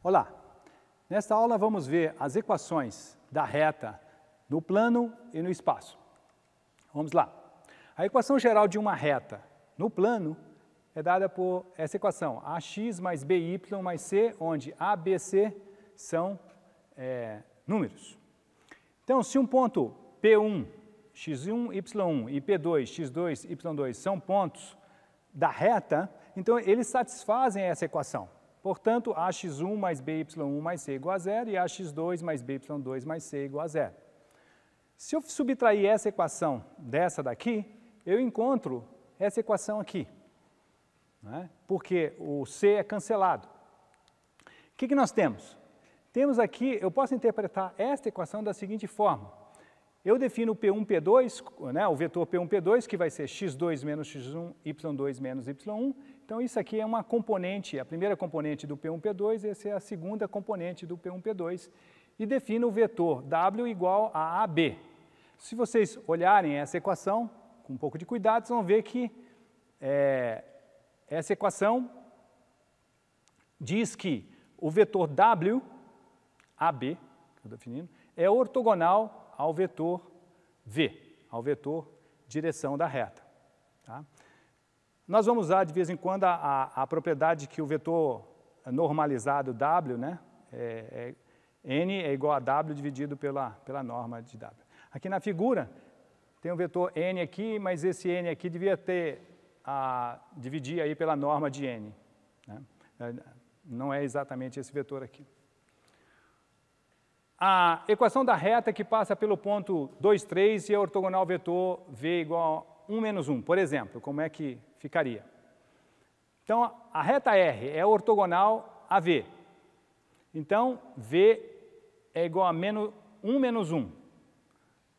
Olá, nesta aula vamos ver as equações da reta no plano e no espaço. Vamos lá. A equação geral de uma reta no plano é dada por essa equação, ax mais by mais c, onde a, b, c são números. Então, se um ponto P1, x1, y1 e P2, x2, y2 são pontos da reta, então eles satisfazem essa equação. Portanto, ax1 mais by1 mais c igual a zero e ax2 mais by2 mais c igual a zero. Se eu subtrair essa equação dessa daqui, eu encontro essa equação aqui, né? Porque o c é cancelado. O que nós temos? Temos aqui, eu posso interpretar esta equação da seguinte forma. Eu defino o P1, P2, né, o vetor P1, P2, que vai ser x2 menos x1, y2 menos y1. Então, isso aqui é uma componente, a primeira componente do P1, P2, essa é a segunda componente do P1, P2. E defino o vetor W igual a AB. Se vocês olharem essa equação, com um pouco de cuidado, vocês vão ver que essa equação diz que o vetor W, AB, que eu estou definindo, é ortogonal ao vetor V, ao vetor direção da reta. Tá? Nós vamos usar de vez em quando a propriedade que o vetor normalizado W, né, N é igual a W dividido pela norma de W. Aqui na figura tem um vetor N aqui, mas esse N aqui devia dividir aí pela norma de N. Né? Não é exatamente esse vetor aqui. A equação da reta que passa pelo ponto 2, 3 e é ortogonal ao vetor V igual a 1 menos 1, por exemplo, como é que ficaria? Então, a reta R é ortogonal a V. Então, V é igual a 1 menos 1.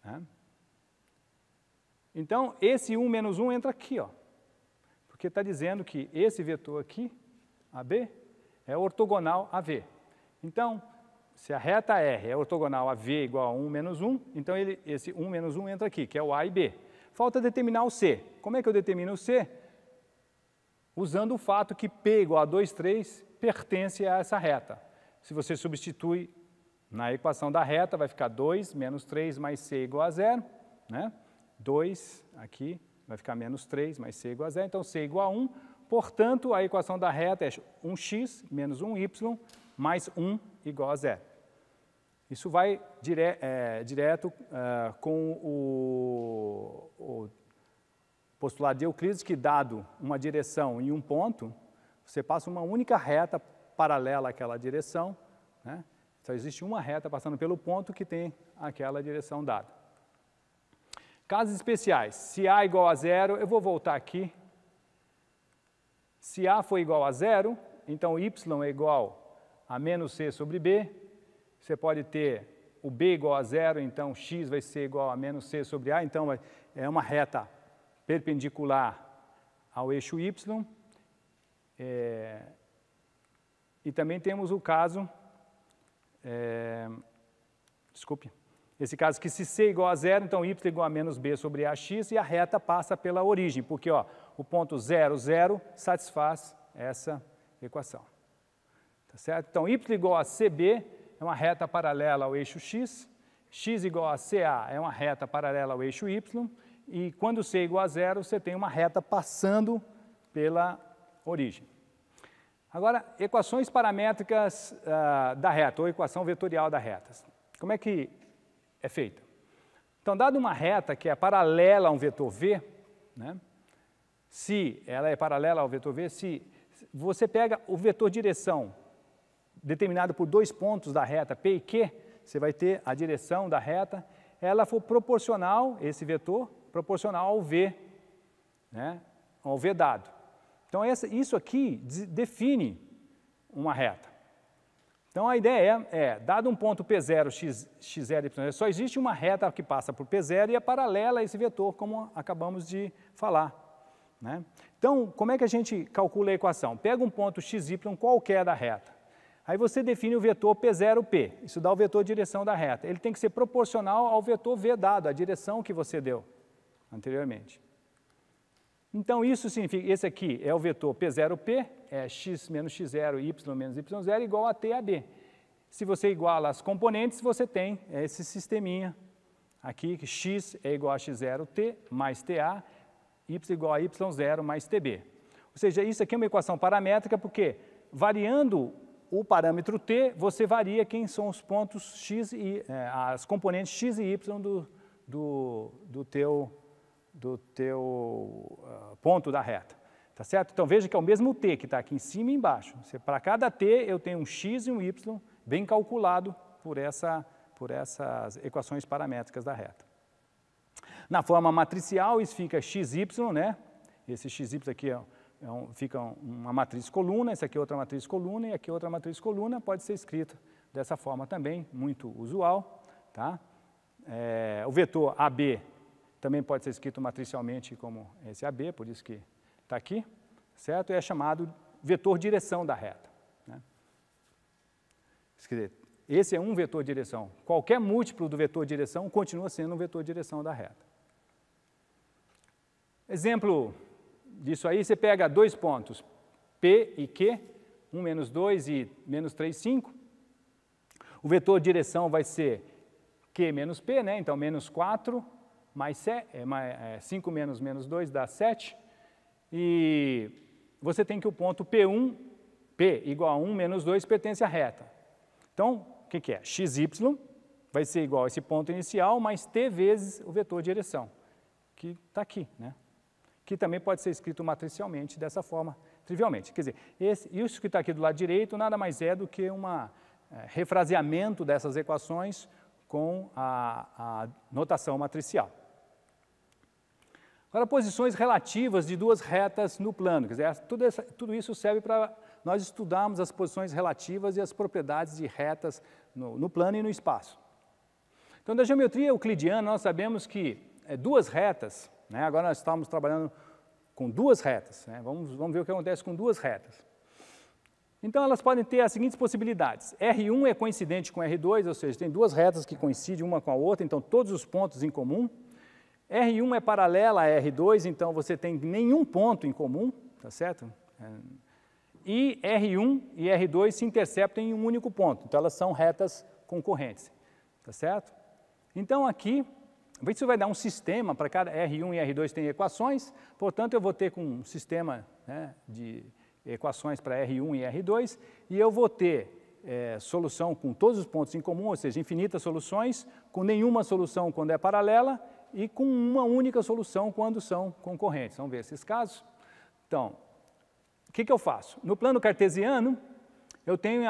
Né? Então, esse 1 menos 1 entra aqui, ó, porque está dizendo que esse vetor aqui, AB, é ortogonal a V. Então, se a reta R é ortogonal a V igual a 1 menos 1, então esse 1 menos 1 entra aqui, que é o A e B. Falta determinar o C. Como é que eu determino o C? Usando o fato que P igual a 2, 3 pertence a essa reta. Se você substitui na equação da reta, vai ficar 2 menos 3 mais C igual a 0. Né? 2 aqui vai ficar menos 3 mais C igual a 0. Então, C igual a 1. Portanto, a equação da reta é 1x menos 1y mais 1 igual a 0. Isso vai direto com o postulado de Euclides, que dado uma direção em um ponto, você passa uma única reta paralela àquela direção, né? Então, existe uma reta passando pelo ponto que tem aquela direção dada. Casos especiais, se A igual a 0, eu vou voltar aqui. Se A for igual a 0, então y é igual a menos c sobre b. Você pode ter o b igual a 0, então x vai ser igual a menos c sobre a. Então, é uma reta perpendicular ao eixo y. E também temos o caso, esse caso que se c é igual a 0, então y é igual a menos b sobre ax e a reta passa pela origem, porque ó, o ponto 0, 0 satisfaz essa equação. Tá certo? Então, y igual a cb é uma reta paralela ao eixo x, x igual a ca é uma reta paralela ao eixo y, e quando c é igual a 0, você tem uma reta passando pela origem. Agora, equações paramétricas da reta, ou equação vetorial da reta. Como é que é feita? Então, dada uma reta que é paralela a um vetor v, né, se ela é paralela ao vetor v, se você pega o vetor direção determinado por dois pontos da reta P e Q, você vai ter a direção da reta, ela for proporcional, esse vetor, proporcional ao V, né, ao V dado. Então, isso aqui define uma reta. Então, a ideia dado um ponto P0, x0, y0, só existe uma reta que passa por P0 e é paralela a esse vetor, como acabamos de falar. Né? Então, como é que a gente calcula a equação? Pega um ponto xy qualquer da reta. Aí você define o vetor P0P, isso dá o vetor direção da reta. Ele tem que ser proporcional ao vetor V dado, a direção que você deu anteriormente. Então, isso significa, esse aqui é o vetor P0P, é x menos x0, y menos y0, igual a T a B. Se você iguala as componentes, você tem esse sisteminha aqui, que x é igual a x0t mais ta, y igual a y0 mais tb. Ou seja, isso aqui é uma equação paramétrica, porque variando o parâmetro t, você varia quem são os pontos x e as componentes x e y do teu ponto da reta. Tá certo? Então veja que é o mesmo t que está aqui em cima e embaixo. Para cada t eu tenho um x e um y bem calculado por essas equações paramétricas da reta. Na forma matricial, isso fica xy, né? Esse xy aqui fica uma matriz coluna, esse aqui é outra matriz coluna e aqui outra matriz coluna, pode ser escrito dessa forma também, muito usual. Tá? O vetor AB também pode ser escrito matricialmente como esse AB, por isso que está aqui, certo? E é chamado vetor direção da reta. Né? Quer dizer, esse é um vetor direção. Qualquer múltiplo do vetor direção continua sendo um vetor direção da reta. Exemplo disso aí, você pega dois pontos, P e Q, 1 menos 2 e menos 3, 5. O vetor direção vai ser Q menos P, né? Então menos 4 mais 5 menos 2 dá 7. E você tem que o ponto P1, P igual a 1 menos 2 pertence à reta. Então, o que é? XY vai ser igual a esse ponto inicial mais t vezes o vetor direção, que está aqui, né? Que também pode ser escrito matricialmente dessa forma, trivialmente. Quer dizer, isso que está aqui do lado direito nada mais é do que um refraseamento dessas equações com a notação matricial. Agora, posições relativas de duas retas no plano. Quer dizer, tudo isso serve para nós estudarmos as posições relativas e as propriedades de retas no plano e no espaço. Então, da geometria euclidiana, nós sabemos que duas retas, né, agora nós estamos trabalhando com duas retas, né, vamos ver o que acontece com duas retas. Então, elas podem ter as seguintes possibilidades. R1 é coincidente com R2, ou seja, tem duas retas que coincidem uma com a outra, então todos os pontos em comum. R1 é paralela a R2, então você tem nenhum ponto em comum, tá certo? E R1 e R2 se interceptam em um único ponto, então elas são retas concorrentes, tá certo? Então aqui, isso vai dar um sistema, para cada R1 e R2 tem equações, portanto eu vou ter com um sistema, né, de equações para R1 e R2, e eu vou ter solução com todos os pontos em comum, ou seja, infinitas soluções, com nenhuma solução quando é paralela, e com uma única solução quando são concorrentes. Vamos ver esses casos? Então, o que eu faço? No plano cartesiano, eu tenho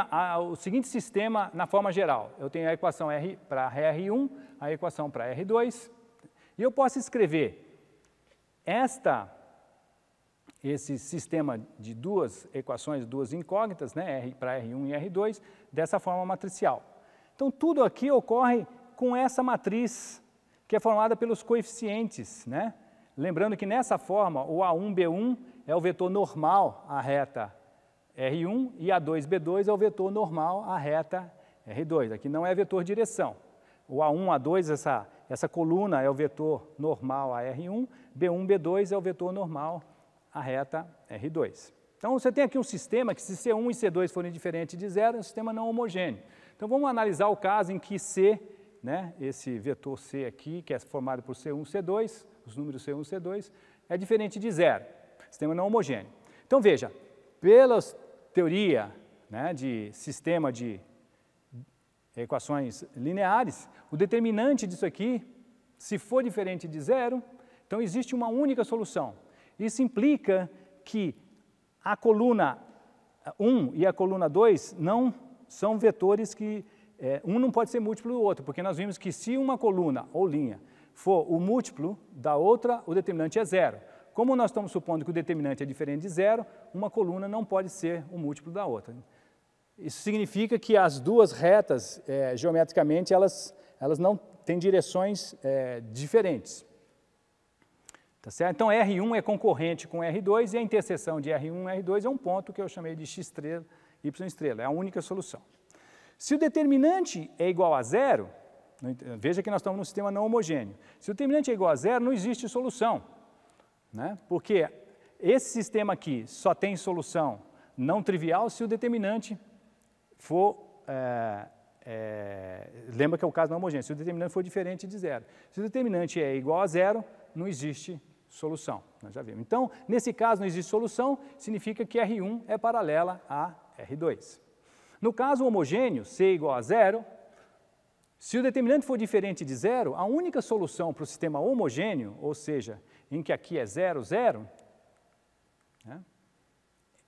o seguinte sistema na forma geral. Eu tenho a equação para R1, a equação para R2, e eu posso escrever esse sistema de duas equações, duas incógnitas, né, para R1 e R2, dessa forma matricial. Então, tudo aqui ocorre com essa matriz que é formada pelos coeficientes, né? Lembrando que nessa forma, o A1, B1 é o vetor normal à reta R1 e A2, B2 é o vetor normal à reta R2. Aqui não é vetor direção. O A1, A2, essa coluna é o vetor normal a R1, B1, B2 é o vetor normal à reta R2. Então, você tem aqui um sistema que, se C1 e C2 forem diferentes de zero, é um sistema não homogêneo. Então, vamos analisar o caso em que C, né, esse vetor C aqui, que é formado por C1 e C2, os números C1 e C2, é diferente de zero, sistema não homogêneo. Então, veja, pela teoria, né, de sistema de equações lineares, o determinante disso aqui, se for diferente de zero, então existe uma única solução. Isso implica que a coluna 1 e a coluna 2 não são vetores que um não pode ser múltiplo do outro, porque nós vimos que se uma coluna ou linha for o múltiplo da outra, o determinante é zero. Como nós estamos supondo que o determinante é diferente de zero, uma coluna não pode ser o múltiplo da outra. Isso significa que as duas retas, geometricamente, elas não têm direções diferentes. Tá certo? Então, R1 é concorrente com R2 e a interseção de R1 e R2 é um ponto que eu chamei de x', y', é a única solução. Se o determinante é igual a zero, veja que nós estamos num sistema não homogêneo. Se o determinante é igual a zero, não existe solução. né? Porque esse sistema aqui só tem solução não trivial se o determinante for... lembra que é o caso não homogêneo, se o determinante for diferente de zero. Se o determinante é igual a zero, não existe solução, nós já vimos. Então, nesse caso não existe solução, significa que R1 é paralela a R2. No caso homogêneo, C igual a zero, se o determinante for diferente de zero, a única solução para o sistema homogêneo, ou seja, em que aqui é 0, 0, né,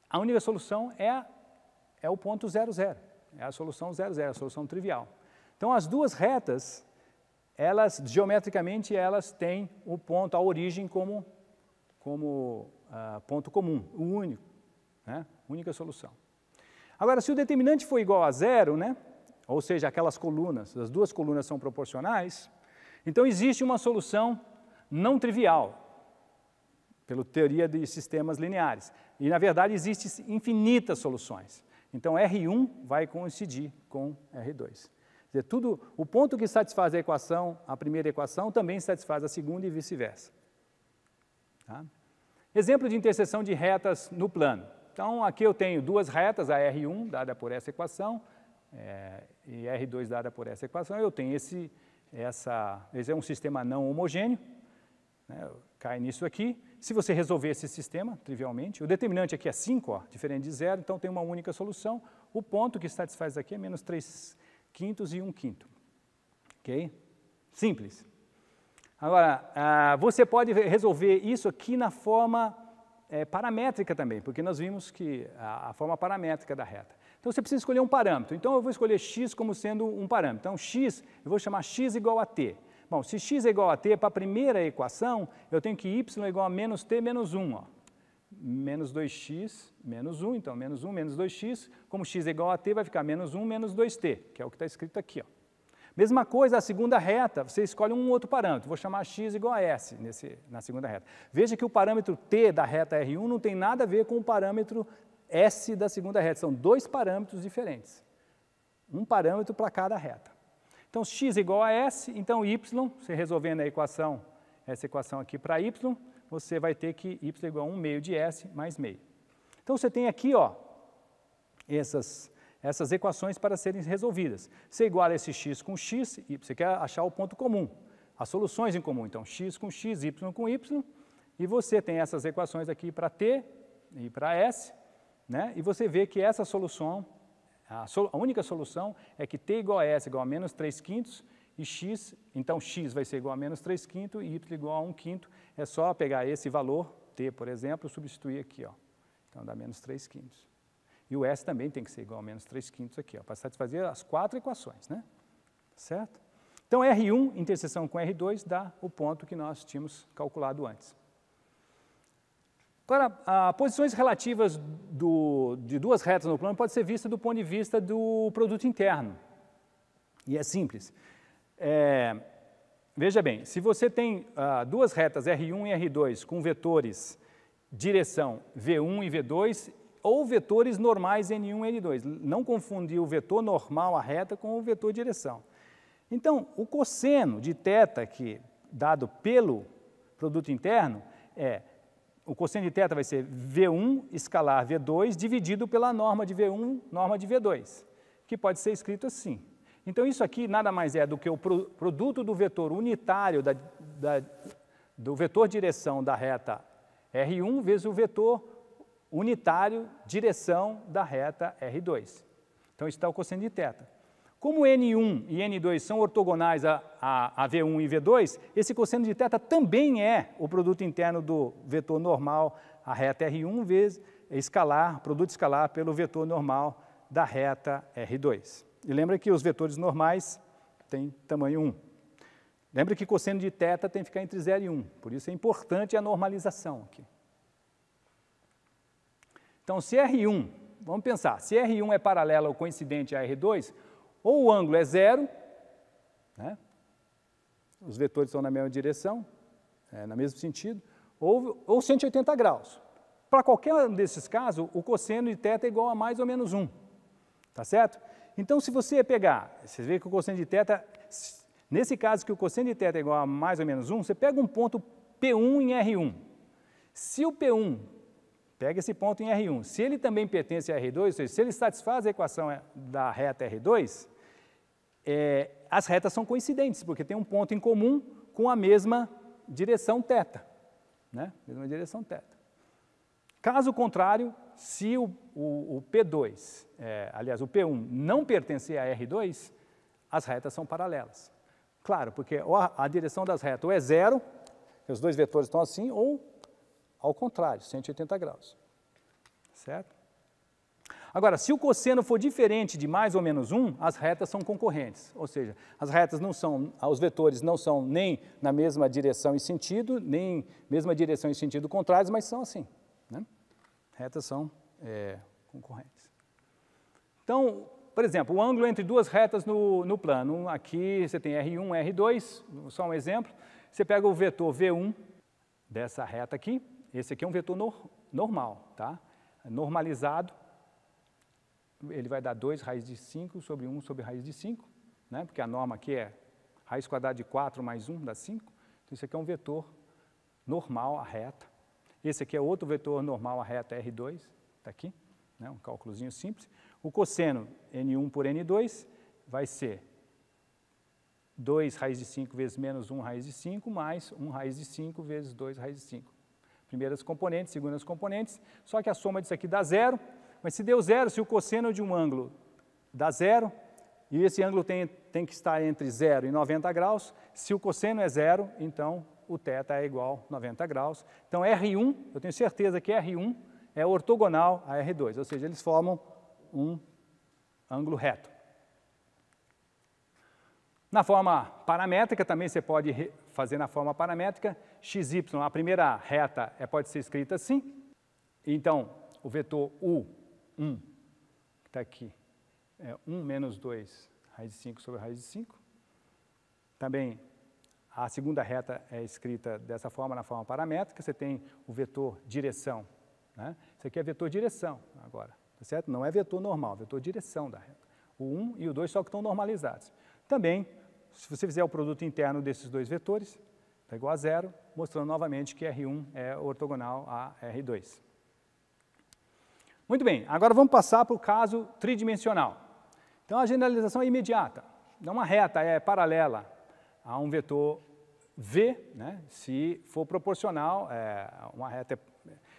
a única solução é o ponto 0, 0. É a solução 0, 0, a solução trivial. Então, as duas retas, elas, geometricamente, elas têm o ponto, a origem como ponto comum, o único, né, única solução. Agora, se o determinante for igual a zero, né, ou seja, aquelas colunas, as duas colunas são proporcionais, então existe uma solução não trivial, pela teoria de sistemas lineares. E, na verdade, existem infinitas soluções. Então, R1 vai coincidir com R2. Quer dizer, o ponto que satisfaz a primeira equação, também satisfaz a segunda e vice-versa. Tá? Exemplo de interseção de retas no plano. Então, aqui eu tenho duas retas, a R1 dada por essa equação, e R2 dada por essa equação. Eu tenho esse é um sistema não homogêneo, né, cai nisso aqui. Se você resolver esse sistema, trivialmente, o determinante aqui é 5, ó, diferente de zero, então tem uma única solução. O ponto que satisfaz aqui é menos 3/5 e 1/5. Ok? Simples. Agora, você pode resolver isso aqui na forma paramétrica também, porque nós vimos que a forma paramétrica da reta. Então, você precisa escolher um parâmetro. Então, eu vou escolher x como sendo um parâmetro. Então, x, eu vou chamar x igual a t. Bom, se x é igual a t, para a primeira equação, eu tenho que y é igual a menos t menos 1. Ó. Menos 2x menos 1, então menos 1 menos 2x. Como x é igual a t, vai ficar menos 1 menos 2t, que é o que está escrito aqui. Ó. Mesma coisa, a segunda reta, você escolhe um outro parâmetro. Vou chamar x igual a s na segunda reta. Veja que o parâmetro t da reta R1 não tem nada a ver com o parâmetro s da segunda reta. São dois parâmetros diferentes. Um parâmetro para cada reta. Então, x é igual a s, então y, você resolvendo a equação, essa equação aqui para y, você vai ter que y é igual a 1 meio de s mais meio. Então, você tem aqui, ó, essas equações para serem resolvidas. Você iguala esse x com x, e você quer achar o ponto comum, as soluções em comum. Então, x com x, y com y, e você tem essas equações aqui para t e para s, né? E você vê que essa solução, a única solução é que t igual a s igual a menos 3/5 e x, então x vai ser igual a menos 3/5 e y igual a 1/5. É só pegar esse valor, t, por exemplo, e substituir aqui, ó. Então, dá menos 3/5. E o s também tem que ser igual a menos 3/5 aqui, ó, para satisfazer as quatro equações, né? Certo? Então, R1, interseção com R2, dá o ponto que nós tínhamos calculado antes. Agora, posições relativas de duas retas no plano pode ser vista do ponto de vista do produto interno. E é simples. Veja bem, se você tem duas retas R1 e R2 com vetores direção V1 e V2, ou vetores normais N1 e N2. Não confundir o vetor normal, a reta, com o vetor direção. Então, o cosseno de θ aqui, dado pelo produto interno, o cosseno de θ vai ser V1 escalar V2 dividido pela norma de V1, norma de V2, que pode ser escrito assim. Então, isso aqui nada mais é do que o produto do vetor unitário, do vetor direção da reta R1 vezes o vetor unitário direção da reta R2. Então, isso está o cosseno de θ. Como N1 e N2 são ortogonais a V1 e V2, esse cosseno de θ também é o produto interno do vetor normal, a reta R1, vezes produto escalar pelo vetor normal da reta R2. E lembra que os vetores normais têm tamanho 1. Lembra que cosseno de θ tem que ficar entre 0 e 1, por isso é importante a normalização aqui. Então, se R1, vamos pensar, se R1 é paralelo ou coincidente a R2, ou o ângulo é 0, né? Os vetores estão na mesma direção, no mesmo sentido, ou 180 graus. Para qualquer um desses casos, o cosseno de θ é igual a mais ou menos 1, tá certo? Então, se você pegar, você vê que o cosseno de θ, nesse caso que o cosseno de θ é igual a mais ou menos 1, você pega um ponto P1 em R1. Se o P1 pega esse ponto em R1, se ele também pertence a R2, ou seja, se ele satisfaz a equação da reta R2, as retas são coincidentes, porque tem um ponto em comum com a mesma direção θ, né? Mesma direção θ. Caso contrário, se o P2, aliás, o P1 não pertencer a R2, as retas são paralelas. Claro, porque a direção das retas ou é zero, os dois vetores estão assim, ou ao contrário, 180 graus. Certo? Agora, se o cosseno for diferente de mais ou menos 1, as retas são concorrentes. Ou seja, as retas não são, os vetores não são nem na mesma direção e sentido, nem mesma direção e sentido contrários, mas são assim. Né? Retas são concorrentes. Então, por exemplo, o ângulo entre duas retas no plano. Aqui você tem R1, R2, só um exemplo. Você pega o vetor V1 dessa reta aqui. Esse aqui é um vetor normal, tá? Normalizado. Ele vai dar 2 raiz de 5 sobre 1 sobre raiz de 5, né? Porque a norma aqui é raiz quadrada de 4 mais 1 dá 5. Então, isso aqui é um vetor normal, a reta. Esse aqui é outro vetor normal, a reta R2, está aqui, né? Um cálculozinho simples. O cosseno N1 por N2 vai ser 2 raiz de 5 vezes menos 1 raiz de 5, mais 1 raiz de 5 vezes 2 raiz de 5. Primeiras componentes, segundas componentes, só que a soma disso aqui dá zero, mas se deu zero, se o cosseno de um ângulo dá zero, e esse ângulo tem que estar entre 0 e 90 graus, se o cosseno é zero, então o θ é igual a 90 graus. Então R1, eu tenho certeza que R1 é ortogonal a R2, ou seja, eles formam um ângulo reto. Na forma paramétrica, também você pode fazer na forma paramétrica, xy, a primeira reta pode ser escrita assim. Então, o vetor U1, que está aqui, é 1 menos 2 raiz de 5 sobre raiz de 5. Também, a segunda reta é escrita dessa forma, na forma paramétrica. Você tem o vetor direção, né? Isso aqui é vetor direção agora, tá certo? Não é vetor normal, vetor direção da reta. O 1 e o 2 só que estão normalizados. Também, se você fizer o produto interno desses dois vetores, está igual a zero, mostrando novamente que R1 é ortogonal a R2. Muito bem, agora vamos passar para o caso tridimensional. Então, a generalização é imediata. Então, uma reta é paralela a um vetor V, né, se for proporcional, uma reta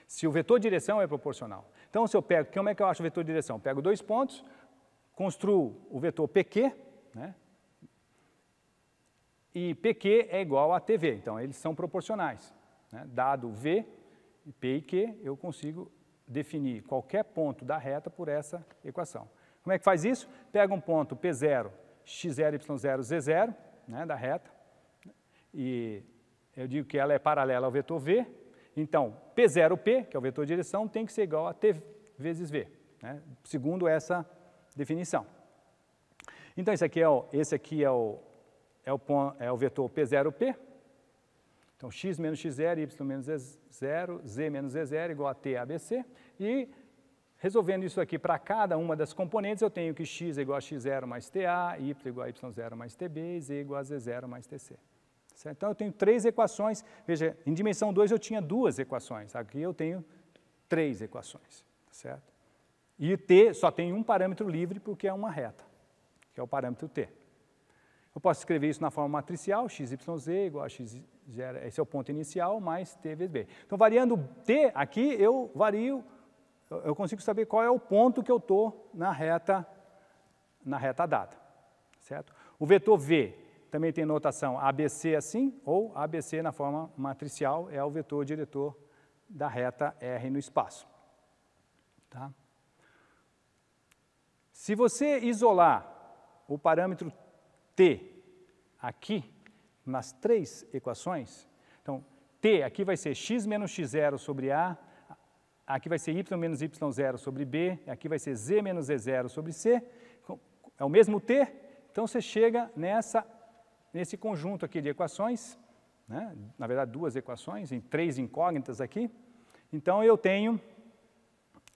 se o vetor direção é proporcional. Então, se eu pego, como é que eu acho o vetor direção? Eu pego dois pontos, construo o vetor PQ, né, e PQ é igual a TV, então eles são proporcionais. Né? Dado V, P e Q, eu consigo definir qualquer ponto da reta por essa equação. Como é que faz isso? Pega um ponto P0, x0, y0, z0, né, da reta, e eu digo que ela é paralela ao vetor V, então P0P, que é o vetor direção, tem que ser igual a T vezes V, né, segundo essa definição. Então esse aqui é o vetor P0P, então x menos x0, y menos z0, z menos z0 igual a t ABC, e resolvendo isso aqui para cada uma das componentes, eu tenho que x é igual a x0 mais ta, y igual a y0 mais tb, e z igual a z0 mais tc. Certo? Então eu tenho três equações, veja, em dimensão 2 eu tinha duas equações, aqui eu tenho três equações, certo? E t só tem um parâmetro livre porque é uma reta, que é o parâmetro t. Eu posso escrever isso na forma matricial, x, y, z igual a x, esse é o ponto inicial, mais t vezes b. Então, variando t aqui, eu consigo saber qual é o ponto que eu estou na reta dada, certo? O vetor v também tem notação ABC assim, ou ABC na forma matricial, é o vetor diretor da reta R no espaço. Tá? Se você isolar o parâmetro t aqui, nas três equações, então, t aqui vai ser x menos x0 sobre a, aqui vai ser y menos y0 sobre b, aqui vai ser z menos z0 sobre c, é o mesmo t, então você chega nesse conjunto aqui de equações, né? Na verdade duas equações, em três incógnitas aqui, então eu tenho,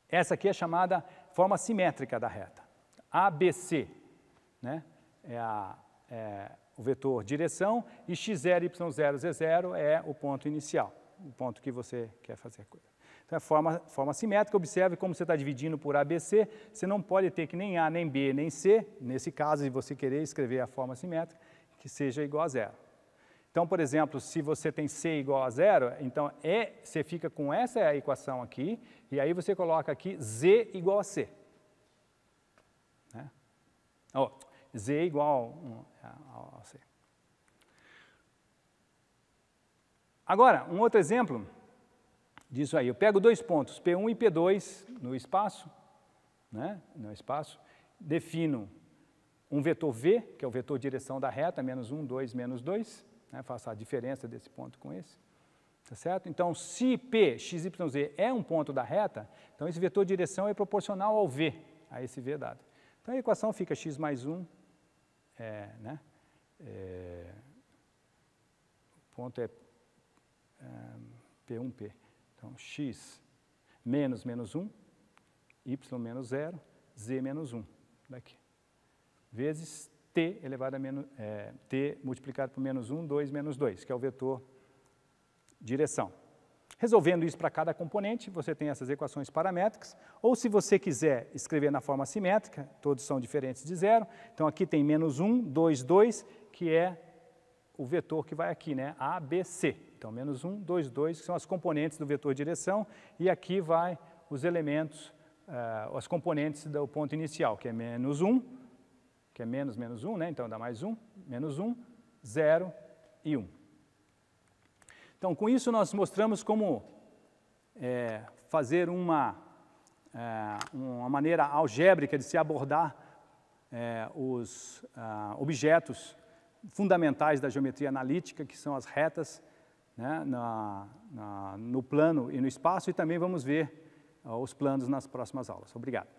essa aqui é chamada forma simétrica da reta, ABC, né? O vetor direção, e x0, y0, z0 é o ponto inicial. o ponto que você quer fazer a coisa. Então, é forma simétrica. Observe como você está dividindo por ABC. Você não pode ter que nem A, nem B, nem C, nesse caso, se você querer escrever a forma simétrica, que seja igual a zero. Então, por exemplo, se você tem C igual a zero, então você fica com essa equação aqui, e aí você coloca aqui Z igual a C. Né? Z igual a C. Agora, um outro exemplo disso aí. Eu pego dois pontos, P1 e P2 no espaço, né? No espaço, defino um vetor V, que é o vetor direção da reta, menos 1, 2, menos 2, né? Faço a diferença desse ponto com esse, tá certo? Então, se P, x, y, z é um ponto da reta, então esse vetor direção é proporcional ao V, a esse V dado. Então, a equação fica x mais 1, né? O ponto é P1P. Então, x menos 1, y menos 0, z menos 1, daqui. Vezes t elevado a t multiplicado por menos 1, 2 menos 2, que é o vetor direção. Resolvendo isso para cada componente, você tem essas equações paramétricas, ou se você quiser escrever na forma simétrica, todos são diferentes de zero, então aqui tem menos 1, 2, 2, que é o vetor que vai aqui, né? A, B, C. Então, menos 1, 2, 2, que são as componentes do vetor direção, e aqui vai os elementos, as componentes do ponto inicial, que é menos 1, que é menos 1, né? Então dá mais 1, menos 1, 0 e 1. Então, com isso, nós mostramos como fazer uma maneira algébrica de se abordar os objetos fundamentais da geometria analítica, que são as retas, né, no plano e no espaço, e também vamos ver os planos nas próximas aulas. Obrigado.